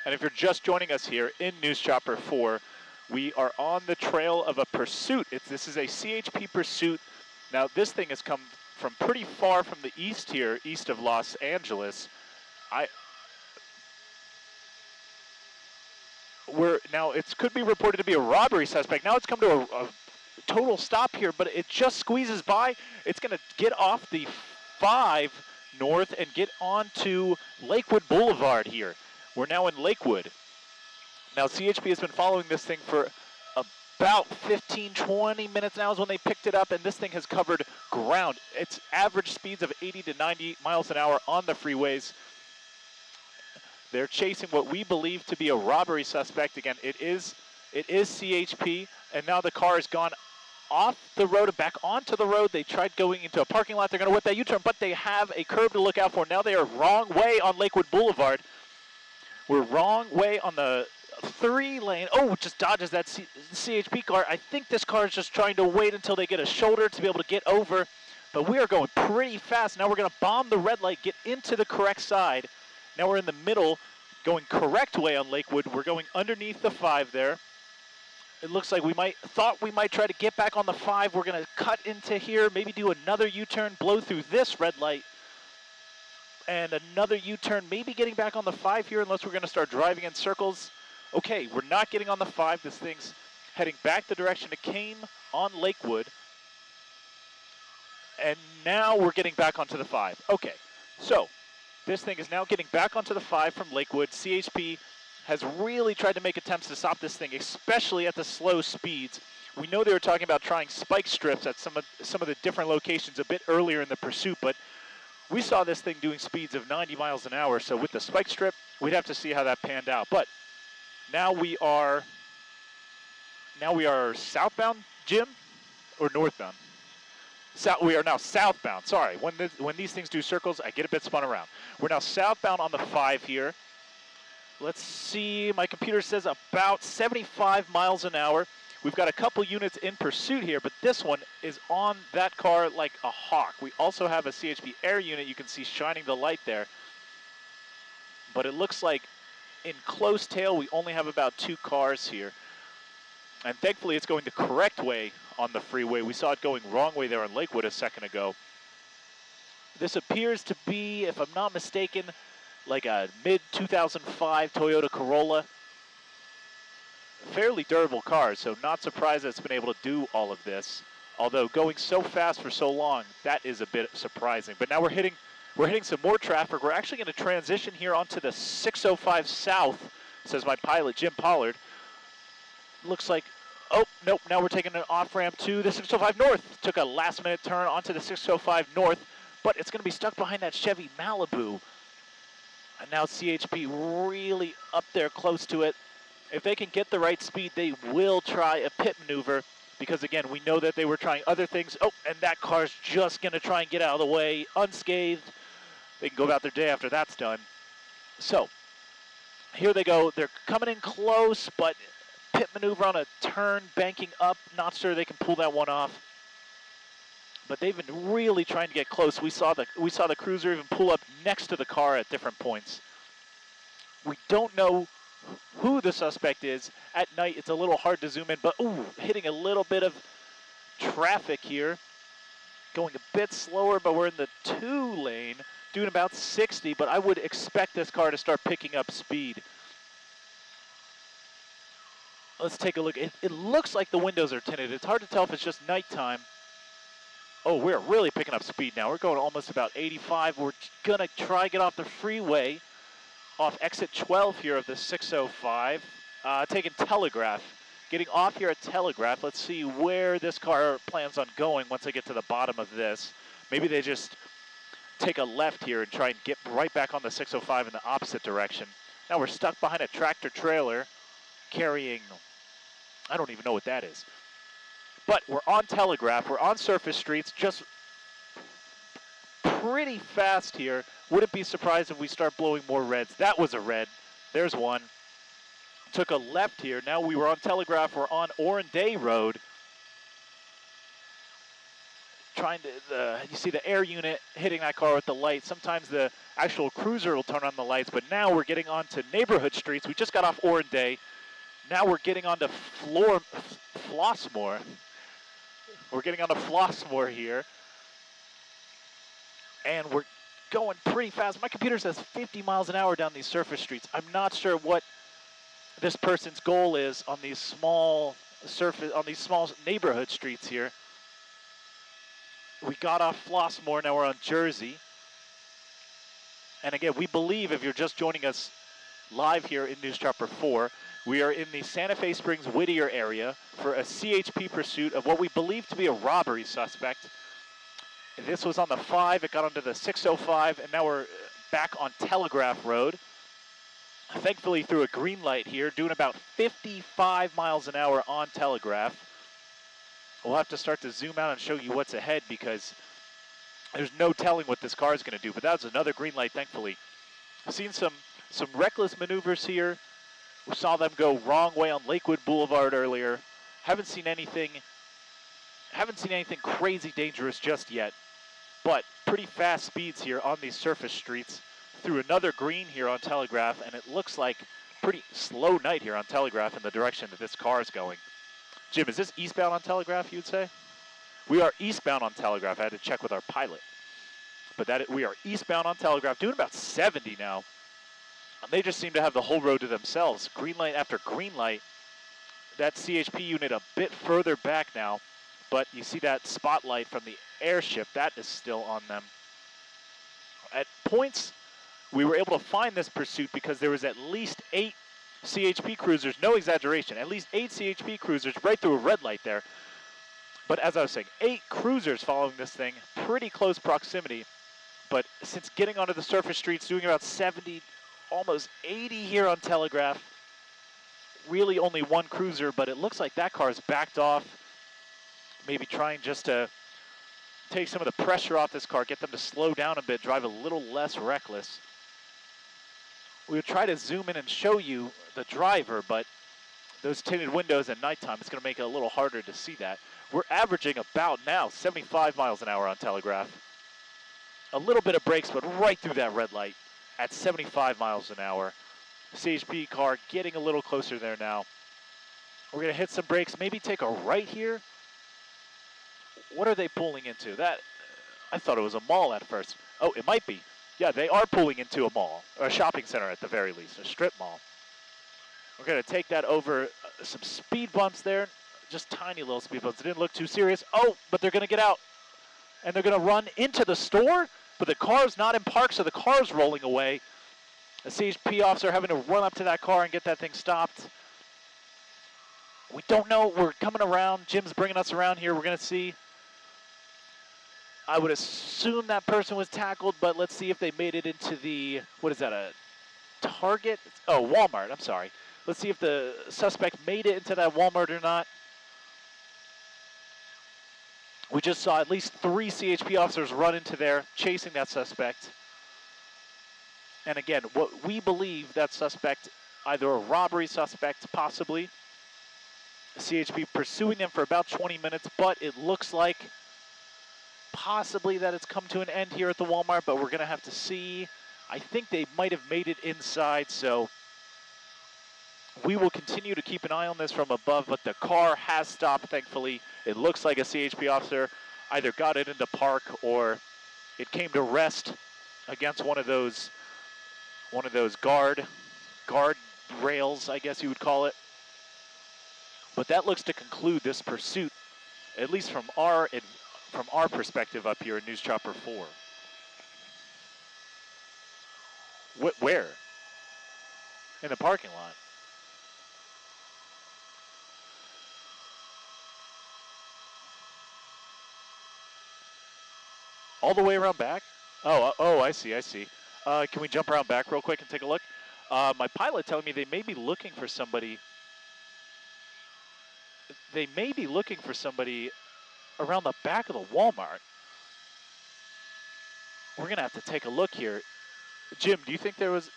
And if you're just joining us here in News Chopper 4, we are on the trail of a pursuit. This is a CHP pursuit. Now, this thing has come from pretty far from the east here, east of Los Angeles. Now, it could be reported to be a robbery suspect. Now it's come to a total stop here, but it just squeezes by. It's going to get off the 5 north and get onto Lakewood Boulevard here. We're now in Lakewood. Now, CHP has been following this thing for about 15, 20 minutes now is when they picked it up, and this thing has covered ground. It's average speeds of 80 to 90 miles an hour on the freeways. They're chasing what we believe to be a robbery suspect. Again, it is CHP, and now the car has gone off the road and back onto the road. They tried going into a parking lot. They're going to whip that U-turn, but they have a curb to look out for. Now they are wrong way on Lakewood Boulevard. We're wrong way on the 3-lane. Oh, just dodges that CHP car. I think this car is just trying to wait until they get a shoulder to be able to get over, but we are going pretty fast. Now we're going to bomb the red light, get into the correct side. Now we're in the middle, going correct way on Lakewood. We're going underneath the 5 there. It looks like we might try to get back on the 5. We're going to cut into here, maybe do another U-turn, blow through this red light, and another U-turn, maybe getting back on the 5 here unless we're going to start driving in circles. Okay, we're not getting on the 5. This thing's heading back the direction it came on Lakewood. And now we're getting back onto the 5. Okay, so this thing is now getting back onto the 5 from Lakewood. CHP has really tried to make attempts to stop this thing, especially at the slow speeds. We know they were talking about trying spike strips at some of the different locations a bit earlier in the pursuit, but we saw this thing doing speeds of 90 miles an hour, so with the spike strip, we'd have to see how that panned out. But now we are southbound, Jim, or northbound? We are now southbound. Sorry, when these things do circles, I get a bit spun around. We're now southbound on the 5 here. Let's see, my computer says about 75 miles an hour. We've got a couple units in pursuit here, but this one is on that car like a hawk. We also have a CHP air unit you can see shining the light there. But it looks like in close tail, we only have about 2 cars here. And thankfully, it's going the correct way on the freeway. We saw it going wrong way there on Lakewood a second ago. This appears to be, if I'm not mistaken, like a mid-2005 Toyota Corolla. Fairly durable car, so not surprised that it's been able to do all of this. Although going so fast for so long, that is a bit surprising. But now we're hitting some more traffic. We're actually going to transition here onto the 605 South, says my pilot, Jim Pollard. Looks like, oh, nope, now we're taking an off-ramp to the 605 North. Took a last-minute turn onto the 605 North, but it's going to be stuck behind that Chevy Malibu. And now CHP really up there close to it. If they can get the right speed, they will try a pit maneuver because, again, we know that they were trying other things. Oh, and that car's just going to try and get out of the way unscathed. They can go about their day after that's done. So here they go. They're coming in close, but pit maneuver on a turn, banking up. Not sure they can pull that one off. But they've been really trying to get close. We saw the cruiser even pull up next to the car at different points. We don't know who the suspect is. At night, it's a little hard to zoom in, but ooh, hitting a little bit of traffic here. Going a bit slower, but we're in the 2 lane, doing about 60, but I would expect this car to start picking up speed. Let's take a look. It looks like the windows are tinted. It's hard to tell if it's just nighttime. Oh, we're really picking up speed now. We're going almost about 85. We're going to try to get off the freeway off exit 12 here of the 605. Taking Telegraph. Getting off here at Telegraph. Let's see where this car plans on going once they get to the bottom of this. Maybe they just take a left here and try and get right back on the 605 in the opposite direction. Now we're stuck behind a tractor trailer carrying, I don't even know what that is. But we're on Telegraph, we're on surface streets, just pretty fast here. Wouldn't be surprised if we start blowing more reds. That was a red. There's one. Took a left here. Now we were on Telegraph, we're on Oren Day Road. trying to, you see the air unit hitting that car with the light. Sometimes the actual cruiser will turn on the lights, but now we're getting onto neighborhood streets. We just got off Orenday. Now we're getting onto Flossmoor. We're getting onto Flossmoor here. And we're going pretty fast. My computer says 50 miles an hour down these surface streets. I'm not sure what this person's goal is on these small neighborhood streets here. We got off Flossmoor, now we're on Jersey. And again, we believe if you're just joining us live here in News Chopper 4, we are in the Santa Fe Springs Whittier area for a CHP pursuit of what we believe to be a robbery suspect. This was on the 5, it got onto the 605, and now we're back on Telegraph Road. Thankfully through a green light here, doing about 55 miles an hour on Telegraph. We'll have to start to zoom out and show you what's ahead because there's no telling what this car is going to do, but that was another green light, thankfully. I've seen some reckless maneuvers here. We saw them go wrong way on Lakewood Boulevard earlier. Haven't seen anything crazy dangerous just yet, but pretty fast speeds here on these surface streets through another green here on Telegraph, and it looks like pretty slow night here on Telegraph in the direction that this car is going. Jim, is this eastbound on Telegraph, you'd say? We are eastbound on Telegraph. I had to check with our pilot. But we are eastbound on Telegraph, doing about 70 now. And they just seem to have the whole road to themselves. Green light after green light. That CHP unit a bit further back now. But you see that spotlight from the airship. That is still on them. At points, we were able to find this pursuit because there was at least 8 CHP cruisers, no exaggeration, at least 8 CHP cruisers right through a red light there. But as I was saying, 8 cruisers following this thing, pretty close proximity. But since getting onto the surface streets, doing about 70, almost 80 here on Telegraph, really only one cruiser, but it looks like that car's backed off, maybe trying just to take some of the pressure off this car, get them to slow down a bit, drive a little less reckless. We would try to zoom in and show you the driver, but those tinted windows at nighttime, it's going to make it a little harder to see that. We're averaging about now 75 miles an hour on Telegraph. A little bit of brakes, but right through that red light at 75 miles an hour. CHP car getting a little closer there now. We're going to hit some brakes, maybe take a right here. What are they pulling into? That, I thought it was a mall at first. Oh, it might be. Yeah, they are pulling into a mall, or a shopping center at the very least, a strip mall. We're going to take that over some speed bumps there, just tiny little speed bumps. It didn't look too serious. Oh, but they're going to get out, and they're going to run into the store, but the car's not in park, so the car's rolling away. A CHP officer having to run up to that car and get that thing stopped. We don't know. We're coming around. Jim's bringing us around here. We're going to see. I would assume that person was tackled, but let's see if they made it into the, what is that, a Target? Oh, Walmart, I'm sorry. Let's see if the suspect made it into that Walmart or not. We just saw at least 3 CHP officers run into there, chasing that suspect. And again, what we believe that suspect, either a robbery suspect, possibly, CHP pursuing them for about 20 minutes, but it looks like possibly that it's come to an end here at the Walmart, but we're going to have to see. I think they might have made it inside, so we will continue to keep an eye on this from above, but the car has stopped, thankfully. It looks like a CHP officer either got it into park or it came to rest against one of those guard rails, I guess you would call it. But that looks to conclude this pursuit, at least from our perspective up here in News Chopper 4. Where? In the parking lot. All the way around back? Oh, I see. Can we jump around back real quick and take a look? My pilot telling me they may be looking for somebody. They may be looking for somebody around the back of the Walmart. We're going to have to take a look here. Jim, do you think there was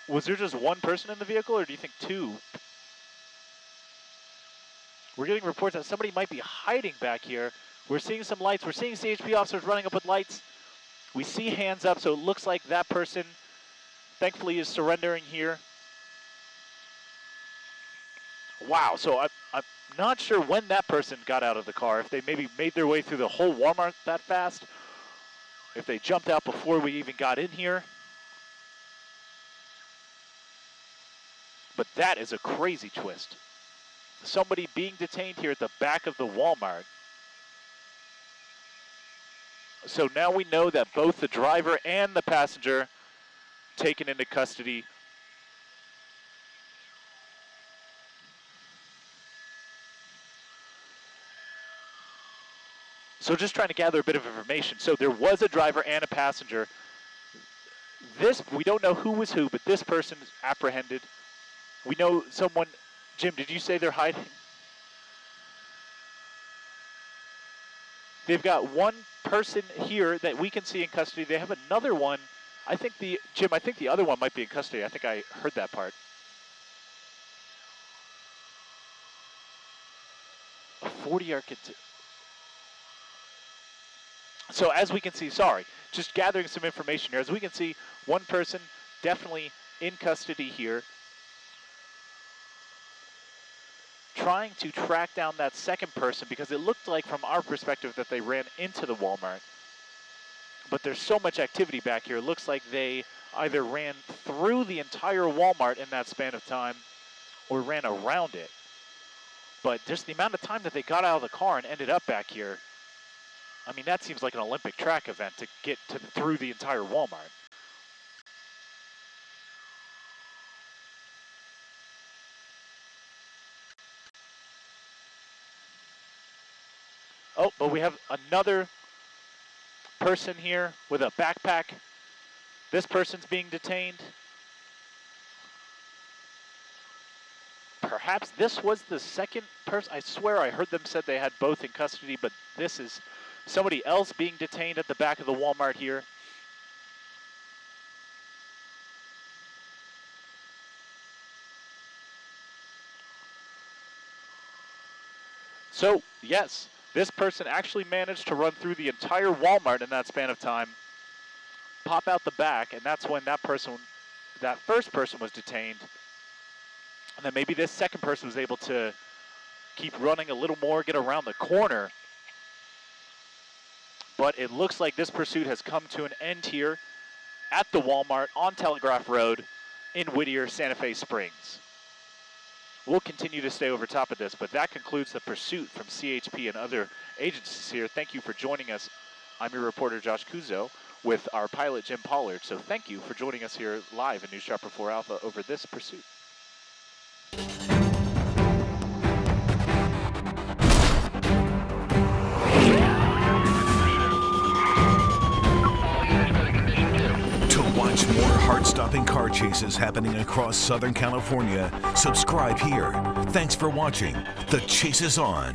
there just one person in the vehicle, or do you think 2? We're getting reports that somebody might be hiding back here. We're seeing some lights. We're seeing CHP officers running up with lights. We see hands up, so it looks like that person, thankfully, is surrendering here. Wow, so I'm not sure when that person got out of the car, if they maybe made their way through the whole Walmart that fast, if they jumped out before we even got in here. But that is a crazy twist. Somebody being detained here at the back of the Walmart. So now we know that both the driver and the passenger taken into custody. So just trying to gather a bit of information. So there was a driver and a passenger. This, we don't know who was who, but this person is apprehended. We know someone, Jim, did you say they're hiding? They've got one person here that we can see in custody. They have another one. I think Jim, I think the other one might be in custody. I think I heard that part. A 40-yard So as we can see, just gathering some information here. As we can see, one person definitely in custody here. Trying to track down that second person because it looked like from our perspective that they ran into the Walmart. But there's so much activity back here. It looks like they either ran through the entire Walmart in that span of time or ran around it. But just the amount of time that they got out of the car and ended up back here, I mean, that seems like an Olympic track event to get through the entire Walmart. Oh, but we have another person here with a backpack. This person's being detained. Perhaps this was the second person. I swear I heard them said they had both in custody, but this is somebody else being detained at the back of the Walmart here. So, yes, this person actually managed to run through the entire Walmart in that span of time, pop out the back, and that's when that first person was detained. And then maybe this second person was able to keep running a little more, get around the corner. But it looks like this pursuit has come to an end here at the Walmart on Telegraph Road in Whittier, Santa Fe Springs. We'll continue to stay over top of this, but that concludes the pursuit from CHP and other agencies here. Thank you for joining us. I'm your reporter, Josh Kuzo, with our pilot, Jim Pollard. So thank you for joining us here live in News Chopper 4 Alpha over this pursuit. Watch more heart-stopping car chases happening across Southern California. Subscribe here. Thanks for watching. The Chase is on.